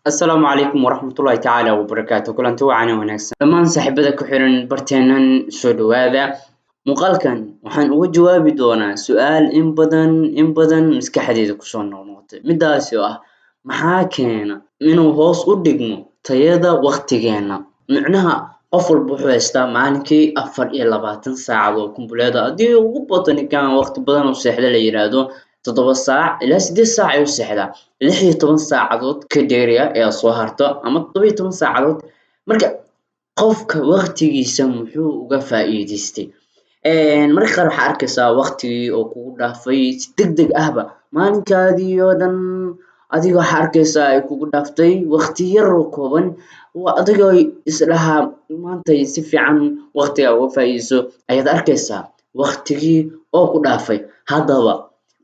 السلام عليكم ورحمة الله تعالى وبركاته كلانتي وعنا wanaagsan dhammaan saaxiibada ku xiran barteenan soo dhawaada muuqaalkan waxaan uga jawaabi doonaa su'aal in badan maskaxdayda ku soo noqnoqotay midaas oo ah maxaa keena inuu hoos u dhigmo tayada waqtigeena micnaha qof walba wuxuu haystaa maalinkii 24 saacadood kumbuleeda haddii ugu badan kan waqti badan oo seexda la yiraahdo 7 saac ilaa 8 saac ayuu seexdaa 16 saacadood ka dheeriya ayaa soo harto ama 17 saacadood marka qofka waqtigiisa muxuu uga faa'iidaystay marka qaar waxaa arkaysaa waqtigii oo kugu dhaafay si degdeg ahba maalinkaadii oo dhan adiga waxaa arkaysaa ay kugu dhaaftay waqti yar oo kooban adigoo isdhahaa maanta si fiican waqtiga uga faa'iidayso ayaad arkaysaa waqtigii oo ku dhaafay haddaba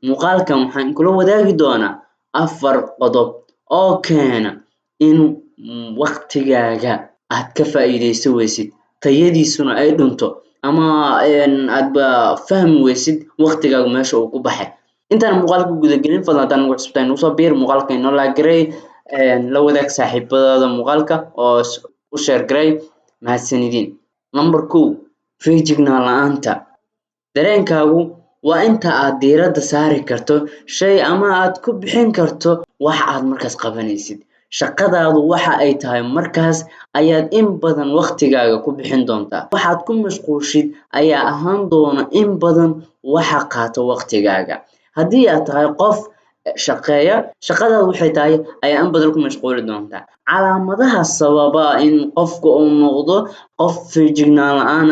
muuqaalkan waxaan kula wadaagi doonaa 4 qodob oo keena in waqtigaaga aad ka faa'iidaysan waysid tayadiisuna ay dhunto ama aadba fahmi waysid waqtigaaga meesha uu ku baxay intaan muuqaalka guda gelin fadlan haddaan ugu cusubtahay nagu soo biir muuqaalka inoo la garay la wadaag saaxiibadooda muuqaalka oo u share garay mahadsanidin number 2 feejignaan la'aanta dareenkaagu waa inta aad diiradda saari karto shay ama aad ku bixin karto wax aad markaas qabanaysid shaqadaadu waxa ay tahay markaas ayaad in badan waqtigaaga ku bixin doontaa waxaad ku mashquulshid ayaa ahaan doona in badan waxa qaato waqtigaaga haddii aad tahay qof shaqeeya shaqadaadu waxay tahay ayaa in badan ku mashquuli doontaa calaamadaha sababa in qofku uu noqdo qof feejignaan la'aan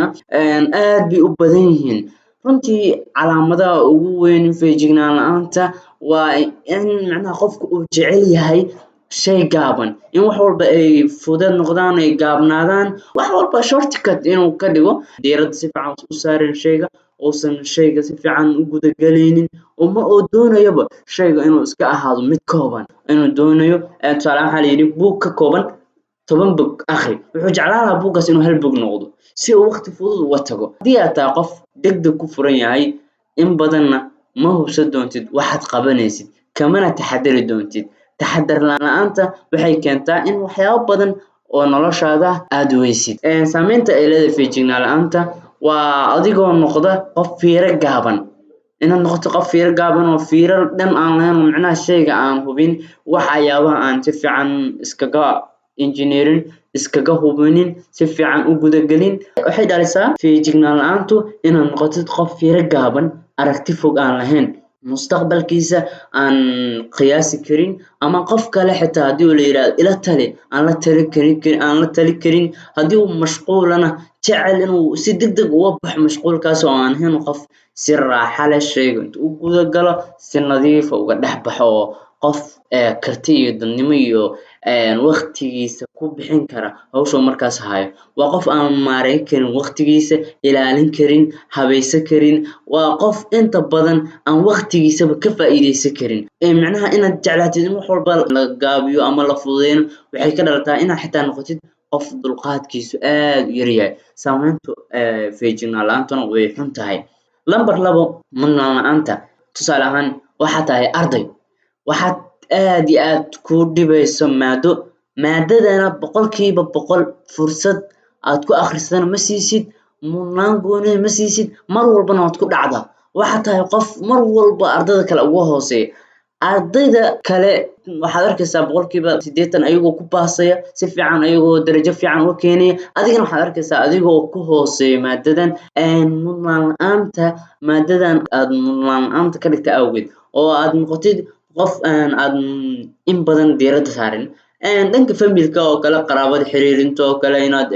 aad bay u badan yihiin runtii calaamadaha ugu weyn feejignaan la'aanta waa in macnaha qofku uu jecel yahay shay gaaban in wax walba ay fudud noqdaan ay gaabnaadaan wax walba shortcut inuu ka dhigo diiradda si fiican u saarin shayga uusan shayga si fiican u guda galaynin uma oo doonayaba shayga inuu iska ahaado mid kooban inuu doonayo tusaale waxaa la yidhi buug ka kooban 10 bog akhri wuxuu jeclaan lahaa buuggaas inuu hal bog noqdo si uu waqti fudud uga tago haddii aad tahay qof degdeg ku furan yahay in badanna ma hubsan doontid waxaad qabanaysid kamana taxadari doontid taxadar la'aanta waxay keentaa in waxyaabo badan oo noloshaada aad waysid saameynta ay leedahay feejignaan la'aanta waa adigoo noqda qof fiiro gaaban inaad noqoto qof fiiro gaaban oo fiiro dhan aan lahayn macnaha shayga aan hubin waxyaabaha aan si fiican iskaga engineering iskaga hubinin si fiican u guda gelin waxay dhalisaa feejignaan la'aantu inaad noqotid qof fiiro gaaban aragti fog aan lahayn mustaqbalkiisa aan qiyaasi karin ama qof kale xitaa haddii la yiraahdo ila tali aan la tali karin haddii uu mashquulana jecel inuu si degdeg uga baxo mashquulkaas oo aan ahayn qof si raaxo leh shayga intuu u guda galo si nadiif uga dhex baxo oo qof karti iyo dadnimo iyo waqtigiisa ku bixin kara hawsha markaas hayo waa qof aan maareyn karin waqtigiisa ilaalin karin habaysan karin waa qof inta badan aan waqtigiisaba ka faa'iidaysan karin macnaha inaad jeclaatid in wax walba la gaabiyo ama la fududeeyo waxay ka dhalataa inaad xitaa noqotid qof dulqaadkiisu aad u yar yahay saameyntu feejignaan la'aantuna way xun tahay lambar 2 mudnaan la'aanta tusaale ahaan waxaad tahay arday waxaad aad iyo aad ku dhibayso maadadana 100% fursad aad ku akhrisana ma siisid mudnaan gooni ma siisid mar walbana waad ku dhacdaa waxaad tahay qof mar walba ardayda kale uga hooseeya ardayda kale waxaad arkaysaa 80% ayagoo ku baasaya si fiican ayagoo darajo fiican uga keenaya adigana waxaad arkaysaa adigoo ku hooseeya maadadan mudnaan la'aanta maadadan aad mudnaan la'aanta ka dhigta awgeed oo aad noqotid qof aad in badan diiradda saarin dhanka familka oo kale qaraabada xiriirinta oo kale inaad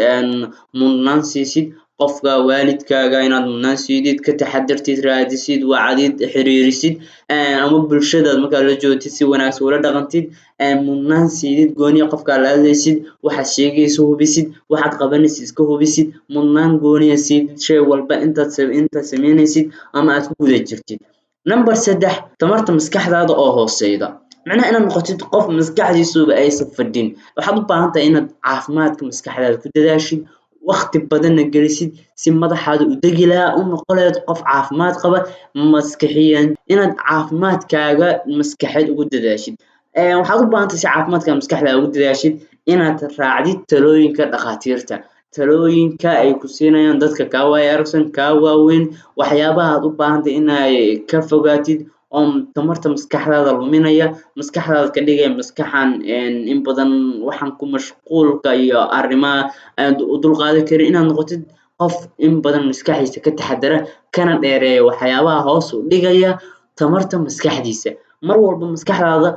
mudnaan siisid qofka waalidkaaga inaad mudnaan siidid ka taxadartid raadisid wacdid xiriirisid ama bulshadaad markaa la joogtid si wanaagsan ula dhaqantid mudnaan siidid gooniya qofka la hadlaysid waxaad sheegayso hubisid waxaad qabanaysid iska hubisid mudnaan gooniya siidid shay walba intaad sameynaysid ama aad ku guda jirtid number 3 tamarta maskaxdaada oo hooseyda macnaha inaad noqotid qof maskaxdiisuba aysan fadhin waxaad u baahan tahay inaad caafimaadka maskaxdaada ku dadaashid waqti badanna gelisid si madaxaada u degi lahaa u noqon lahayd qof caafimaad qaba maskaxiyan inaad caafimaadkaaga maskaxeed ugu dadaashid waxaad u baahan tahay si caafimaadka maskaxda ugu dadaashid inaad raacdid talooyinka dhakhaatiirta, talooyinka ay ku siinayaan dadka kaa waaya aragsan, kaa waaweyn, waxyaabaha aad u baahan tahay inay ka fogaatid oo tamarta maskaxdaada luminaya, maskaxdaada ka dhigaya maskax aan in badan waxaan ku mashquulka iyo arrimaha aan u dulqaadan karin, inaad noqotid qof in badan maskaxdiisa ka taxaddara, kana dheereeya waxyaabaha hoos u dhigaya tamarta maskaxdiisa. Mar walba maskaxdaada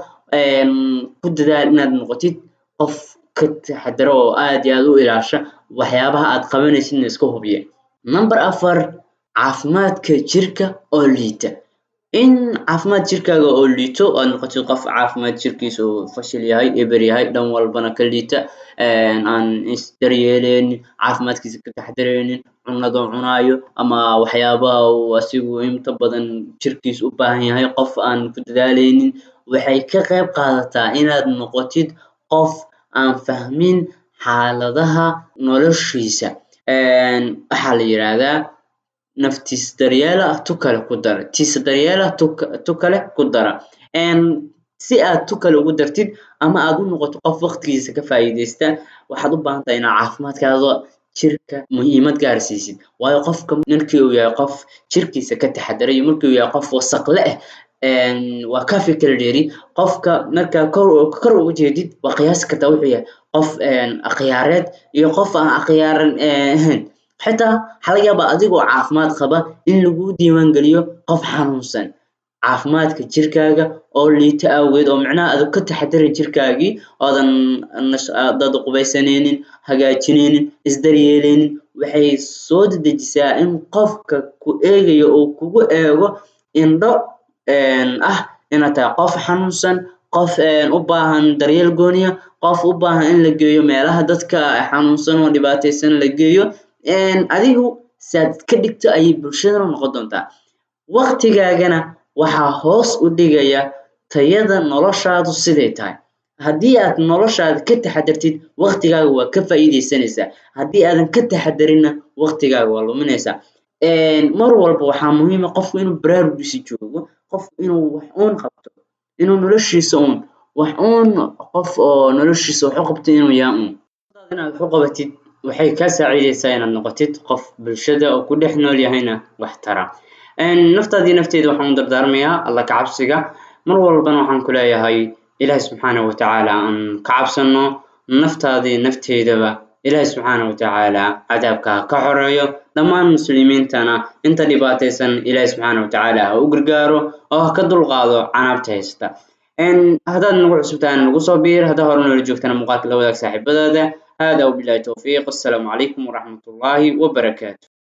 ku dadaal inaad noqotid qof ka taxaddara oo aad iyo aad u ilaasha waxyaabaha aad qabanaysidna iska hubiya. Number 4 caafimaadka jirka oo liita. In caafimaad jirkaaga oo liito aad noqotid qof caafimaad jirkiisa uu fashil yahay, eber yahay, dhan walbana ka liita, aan is-daryeeleynin, caafimaadkiisa ka taxadareynin, cunada uu cunaayo ama waxyaabaha uu asigu inta badan jirkiisa u baahan yahay qof aan ku dadaaleynin, waxay ka qayb qaadataa inaad noqotid qof aan fahmin xaaladaha noloshiisa. Waxaa la yiraahdaa naftiis daryeela tu kale ku dara, tiisa daryeela tu kale ku dara. Si aad tu kale ugu dartid ama aad u noqoto qof waqtigiisa ka faa'iideysta, waxaad u baahan tahay inaad caafimaadkaada jirka muhiimad gaar siisid. Waayo qofka markii uu yahay qof jirkiisa ka taxadaray iyo markii uu yahay qof wasakh leh waa ka fikir dheeri. Qofka markaa kor uga jeedid waa qiyaasi kartaa wuxuu yahay qof akhyaareed iyo qof aan akhyaaran ahayn. Xitaa waxaa laga yaabaa adigoo caafimaad qaba in laguu diiwaan geliyo qof xanuunsan. Caafimaadka jirkaaga oo liita awgeed oo micnaha aad ka taxadarin jirkaagii oodan qubaysaneynin, hagaajineynin, is-daryeeleynin, waxay soo dedejisaa in qofka ku eegayo uu kugu eego indho ah inaad tahay qof xanuunsan, qof u baahan daryeel gooni ah, qof u baahan in la geeyo meelaha dadka xanuunsan oo dhibaataysan la geeyo. Adigu saad ka dhigto ayay bulshadana noqon doontaa. Waqtigaagana waxaa hoos u dhigaya tayada noloshaadu siday tahay. Haddii aad noloshaada ka taxadartid, waqtigaaga waa ka faa'iideysanaysaa. Haddii aadan ka taxadarinna, waqtigaaga waa luminaysaa. Mar walba waxaa muhiim ah qofku inuu baraarugiisa joogo, qofku inuu wax uun qabto, inuu noloshiisa uun wax uun qof oo noloshiisa wax u qabto inuu yahay uun. Inaad wax u qabatid waxay kaa saacidaysaa inaad noqotid qof bulshada oo ku dhex nool yahayna wax tara. Naftaada iyo nafteyda waxaan u dardaarmayaa Alla ka cabsiga. Mar walbana waxaan ku leeyahay Ilaahay subxaanahu wa tacaala aan ka cabsano, naftaada iyo nafteydaba Ilaahay subxaanahu wa tacaala cadaabka ha ka xoreeyo. Dhammaan muslimiintana inta dhibaataysan Ilaahay subxaanahu wa tacaala ha u gargaaro oo ha ka dulqaado canaabta haysta. haddaad nagu cusubtahay nagu soo biir, haddaa hore noola joogtana muuqaalka la wadaag saaxiibadaada. هذا وبالله التوفيق، السلام عليكم ورحمة الله وبركاته.